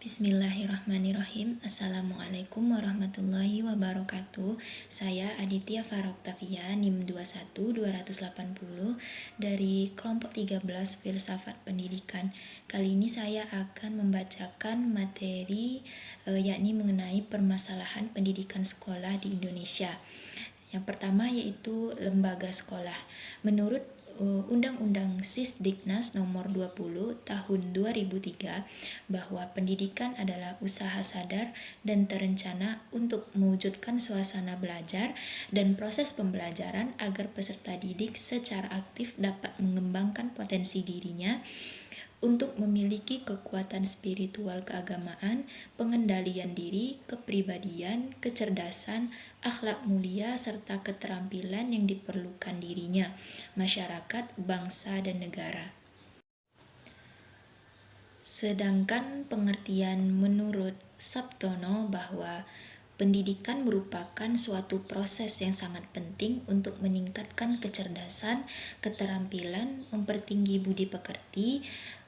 Bismillahirrahmanirrahim. Assalamualaikum warahmatullahi wabarakatuh. Saya Aditya Faroktavia, NIM 21280 dari kelompok 13 Filsafat Pendidikan. Kali ini saya akan membacakan materi yakni mengenai permasalahan pendidikan sekolah di Indonesia. Yang pertama yaitu lembaga sekolah. Menurut Undang-Undang Sisdiknas Nomor 20 Tahun 2003 bahwa pendidikan adalah usaha sadar dan terencana untuk mewujudkan suasana belajar dan proses pembelajaran agar peserta didik secara aktif dapat mengembangkan potensi dirinya untuk memiliki kekuatan spiritual keagamaan, pengendalian diri, kepribadian, kecerdasan, akhlak mulia, serta keterampilan yang diperlukan dirinya, masyarakat, bangsa, dan negara. Sedangkan pengertian menurut Sabtono bahwa pendidikan merupakan suatu proses yang sangat penting untuk meningkatkan kecerdasan, keterampilan, mempertinggi budi pekerti,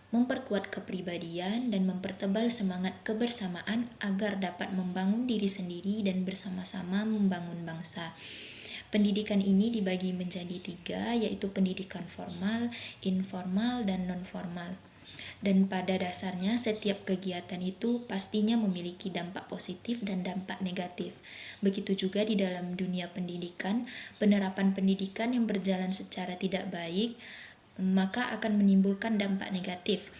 memperkuat kepribadian, dan mempertebal semangat kebersamaan agar dapat membangun diri sendiri dan bersama-sama membangun bangsa. Pendidikan ini dibagi menjadi 3, yaitu pendidikan formal, informal, dan non-formal. Dan pada dasarnya setiap kegiatan itu pastinya memiliki dampak positif dan dampak negatif. Begitu juga di dalam dunia pendidikan, penerapan pendidikan yang berjalan secara tidak baik maka akan menimbulkan dampak negatif.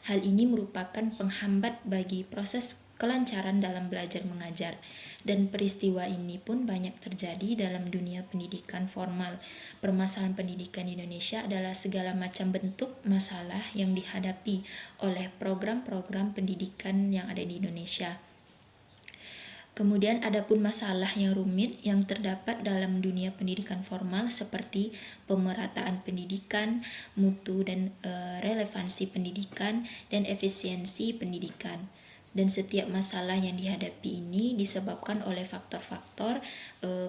Hal ini merupakan penghambat bagi proses kelancaran dalam belajar mengajar, dan peristiwa ini pun banyak terjadi dalam dunia pendidikan formal. Permasalahan pendidikan di Indonesia adalah segala macam bentuk masalah yang dihadapi oleh program-program pendidikan yang ada di Indonesia. Kemudian adapun masalah yang rumit yang terdapat dalam dunia pendidikan formal seperti pemerataan pendidikan, mutu dan relevansi pendidikan, dan efisiensi pendidikan. Dan setiap masalah yang dihadapi ini disebabkan oleh faktor-faktor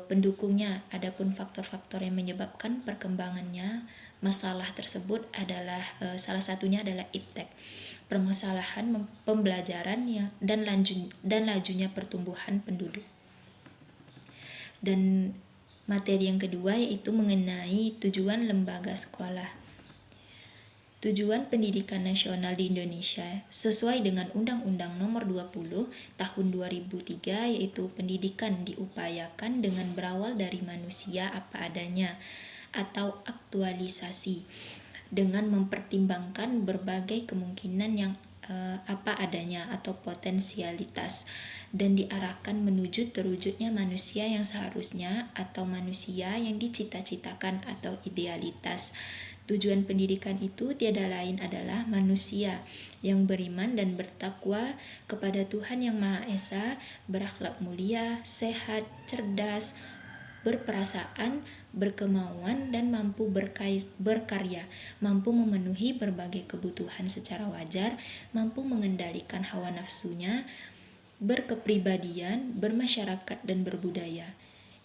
pendukungnya. Adapun faktor-faktor yang menyebabkan perkembangannya masalah tersebut adalah salah satunya adalah iptek, permasalahan pembelajaran dan lajunya pertumbuhan penduduk. Dan materi yang kedua yaitu mengenai tujuan lembaga sekolah. Tujuan pendidikan nasional di Indonesia sesuai dengan Undang-Undang Nomor 20 Tahun 2003 yaitu pendidikan diupayakan dengan berawal dari manusia apa adanya atau aktualisasi dengan mempertimbangkan berbagai kemungkinan yang apa adanya atau potensialitas dan diarahkan menuju terwujudnya manusia yang seharusnya atau manusia yang dicita-citakan atau idealitas. Tujuan pendidikan itu tiada lain adalah manusia yang beriman dan bertakwa kepada Tuhan Yang Maha Esa, berakhlak mulia, sehat, cerdas, berperasaan, berkemauan, dan mampu berkarya, mampu memenuhi berbagai kebutuhan secara wajar, mampu mengendalikan hawa nafsunya, berkepribadian, bermasyarakat, dan berbudaya.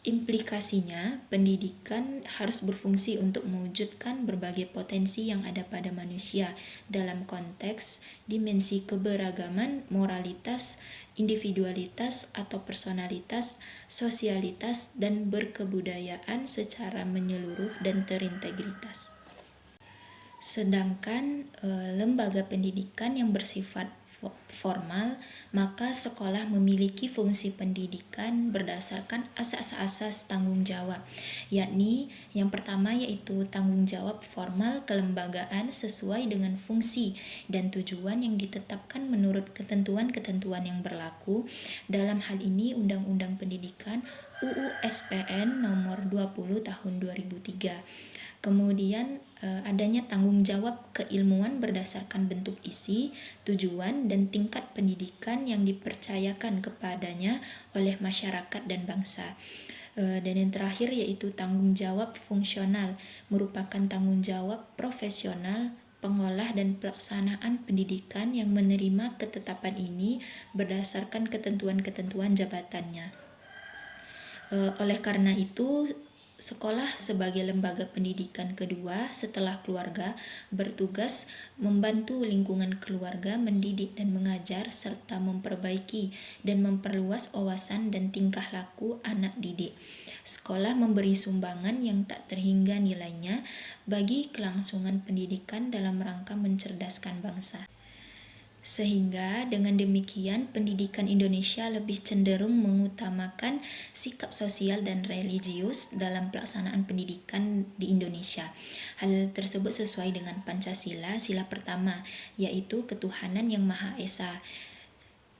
Implikasinya, pendidikan harus berfungsi untuk mewujudkan berbagai potensi yang ada pada manusia dalam konteks dimensi keberagaman, moralitas, individualitas atau personalitas, sosialitas, dan berkebudayaan secara menyeluruh dan terintegritas. Sedangkan lembaga pendidikan yang bersifat formal, maka sekolah memiliki fungsi pendidikan berdasarkan asas-asas tanggung jawab, yakni yang pertama yaitu tanggung jawab formal kelembagaan sesuai dengan fungsi dan tujuan yang ditetapkan menurut ketentuan-ketentuan yang berlaku. Dalam hal ini Undang-Undang Pendidikan UU SPN Nomor 20 Tahun 2003. Kemudian adanya tanggung jawab keilmuan berdasarkan bentuk isi, tujuan, dan tingkat pendidikan yang dipercayakan kepadanya oleh masyarakat dan bangsa. Dan yang terakhir yaitu tanggung jawab fungsional, merupakan tanggung jawab profesional pengolah dan pelaksanaan pendidikan yang menerima ketetapan ini berdasarkan ketentuan-ketentuan jabatannya. Oleh karena itu, Sekolah sebagai lembaga pendidikan kedua setelah keluarga bertugas membantu lingkungan keluarga mendidik dan mengajar serta memperbaiki dan memperluas wawasan dan tingkah laku anak didik. Sekolah memberi sumbangan yang tak terhingga nilainya bagi kelangsungan pendidikan dalam rangka mencerdaskan bangsa. Sehingga dengan demikian pendidikan Indonesia lebih cenderung mengutamakan sikap sosial dan religius dalam pelaksanaan pendidikan di Indonesia. Hal tersebut sesuai dengan Pancasila, sila pertama, yaitu ketuhanan yang Maha Esa.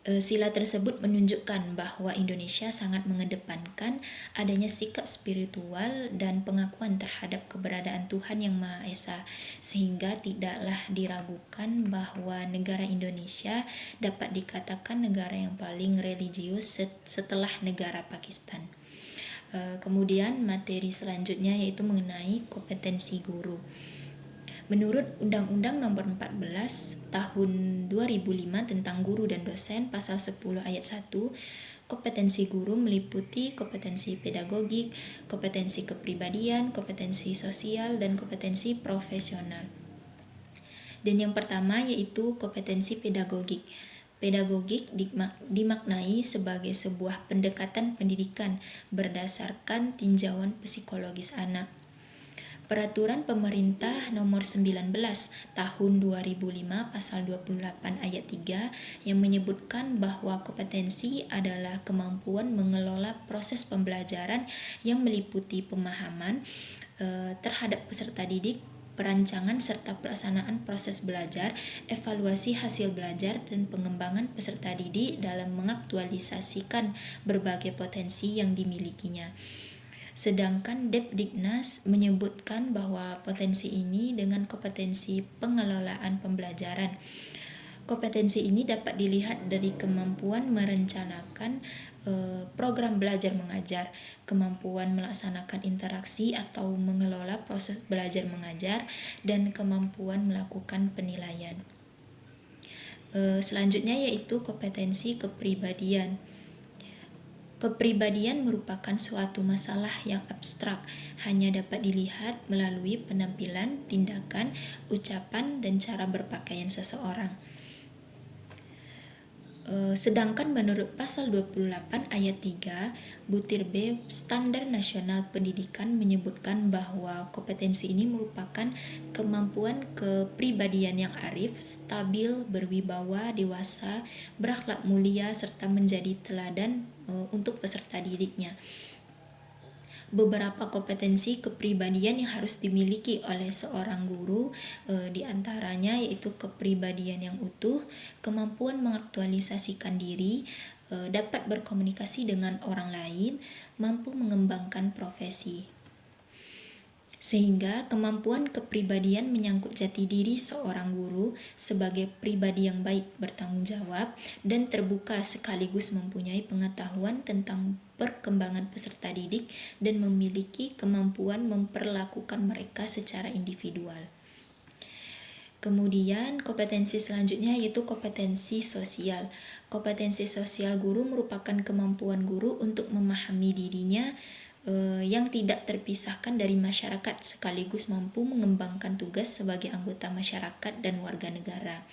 Sila tersebut menunjukkan bahwa Indonesia sangat mengedepankan adanya sikap spiritual dan pengakuan terhadap keberadaan Tuhan Yang Maha Esa, sehingga tidaklah diragukan bahwa negara Indonesia dapat dikatakan negara yang paling religius setelah negara Pakistan. Kemudian materi selanjutnya yaitu mengenai kompetensi guru. Menurut Undang-Undang Nomor 14 Tahun 2005 tentang Guru dan Dosen Pasal 10 Ayat 1, kompetensi guru meliputi kompetensi pedagogik, kompetensi kepribadian, kompetensi sosial, dan kompetensi profesional. Dan yang pertama yaitu kompetensi pedagogik. Pedagogik dimaknai sebagai sebuah pendekatan pendidikan berdasarkan tinjauan psikologis anak. Peraturan Pemerintah Nomor 19 Tahun 2005 Pasal 28 Ayat 3 yang menyebutkan bahwa kompetensi adalah kemampuan mengelola proses pembelajaran yang meliputi pemahaman terhadap peserta didik, perancangan serta pelaksanaan proses belajar, evaluasi hasil belajar, dan pengembangan peserta didik dalam mengaktualisasikan berbagai potensi yang dimilikinya. Sedangkan Depdiknas menyebutkan bahwa potensi ini dengan kompetensi pengelolaan pembelajaran. Kompetensi ini dapat dilihat dari kemampuan merencanakan program belajar mengajar, kemampuan melaksanakan interaksi atau mengelola proses belajar mengajar, dan kemampuan melakukan penilaian. Selanjutnya yaitu kompetensi kepribadian. Kepribadian merupakan suatu masalah yang abstrak, hanya dapat dilihat melalui penampilan, tindakan, ucapan, dan cara berpakaian seseorang. Sedangkan menurut Pasal 28 Ayat 3, Butir B Standar Nasional Pendidikan menyebutkan bahwa kompetensi ini merupakan kemampuan kepribadian yang arif, stabil, berwibawa, dewasa, berakhlak mulia, serta menjadi teladan untuk peserta didiknya. Beberapa kompetensi kepribadian yang harus dimiliki oleh seorang guru diantaranya yaitu kepribadian yang utuh, kemampuan mengaktualisasikan diri, dapat berkomunikasi dengan orang lain, mampu mengembangkan profesi. Sehingga kemampuan kepribadian menyangkut jati diri seorang guru sebagai pribadi yang baik, bertanggung jawab, dan terbuka sekaligus mempunyai pengetahuan tentang perkembangan peserta didik dan memiliki kemampuan memperlakukan mereka secara individual. Kemudian kompetensi selanjutnya yaitu kompetensi sosial. Kompetensi sosial guru merupakan kemampuan guru untuk memahami dirinya yang tidak terpisahkan dari masyarakat sekaligus mampu mengembangkan tugas sebagai anggota masyarakat dan warga negara.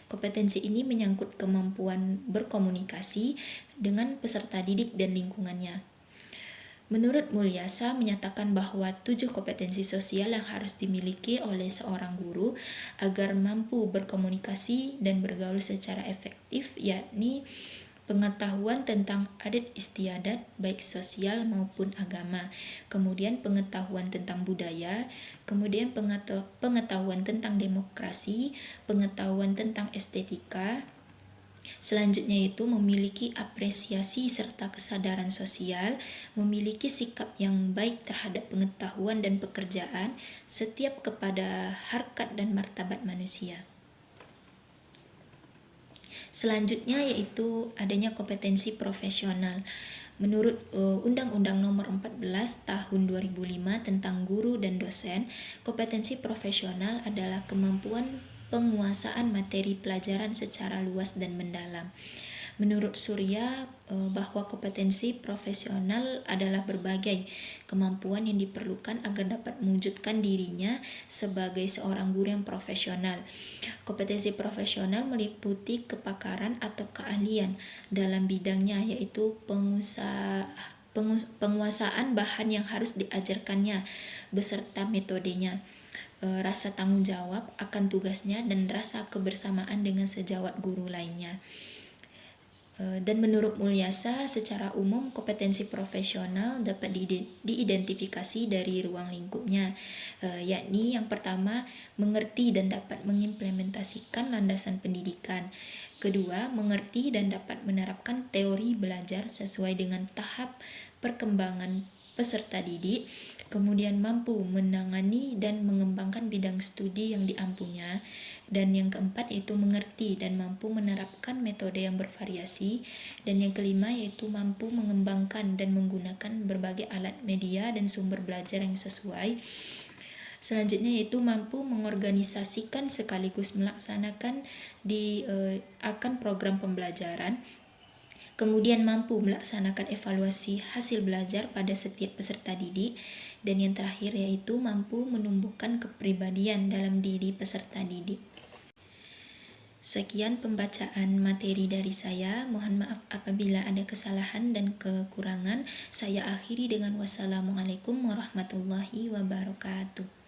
Kompetensi ini menyangkut kemampuan berkomunikasi dengan peserta didik dan lingkungannya. Menurut Mulyasa menyatakan bahwa 7 kompetensi sosial yang harus dimiliki oleh seorang guru agar mampu berkomunikasi dan bergaul secara efektif, yakni pengetahuan tentang adat istiadat baik sosial maupun agama, kemudian pengetahuan tentang budaya, kemudian pengetahuan tentang demokrasi, pengetahuan tentang estetika. Selanjutnya itu memiliki apresiasi serta kesadaran sosial, memiliki sikap yang baik terhadap pengetahuan dan pekerjaan, setiap kepada harkat dan martabat manusia. Selanjutnya yaitu adanya kompetensi profesional. Menurut Undang-Undang Nomor 14 Tahun 2005 tentang Guru dan Dosen, kompetensi profesional adalah kemampuan penguasaan materi pelajaran secara luas dan mendalam. Menurut Surya, bahwa kompetensi profesional adalah berbagai kemampuan yang diperlukan agar dapat mewujudkan dirinya sebagai seorang guru yang profesional. Kompetensi profesional meliputi kepakaran atau keahlian dalam bidangnya, yaitu penguasaan bahan yang harus diajarkannya beserta metodenya, rasa tanggung jawab akan tugasnya, dan rasa kebersamaan dengan sejawat guru lainnya. Dan menurut Mulyasa, secara umum kompetensi profesional dapat diidentifikasi dari ruang lingkupnya, yakni yang pertama, mengerti dan dapat mengimplementasikan landasan pendidikan. Kedua, mengerti dan dapat menerapkan teori belajar sesuai dengan tahap perkembangan peserta didik. Kemudian mampu menangani dan mengembangkan bidang studi yang diampunya. Dan yang keempat yaitu mengerti dan mampu menerapkan metode yang bervariasi. Dan yang kelima yaitu mampu mengembangkan dan menggunakan berbagai alat media dan sumber belajar yang sesuai. Selanjutnya yaitu mampu mengorganisasikan sekaligus melaksanakan akan program pembelajaran. Kemudian mampu melaksanakan evaluasi hasil belajar pada setiap peserta didik. Dan yang terakhir yaitu mampu menumbuhkan kepribadian dalam diri peserta didik. Sekian pembacaan materi dari saya. Mohon maaf apabila ada kesalahan dan kekurangan. Saya akhiri dengan wassalamualaikum warahmatullahi wabarakatuh.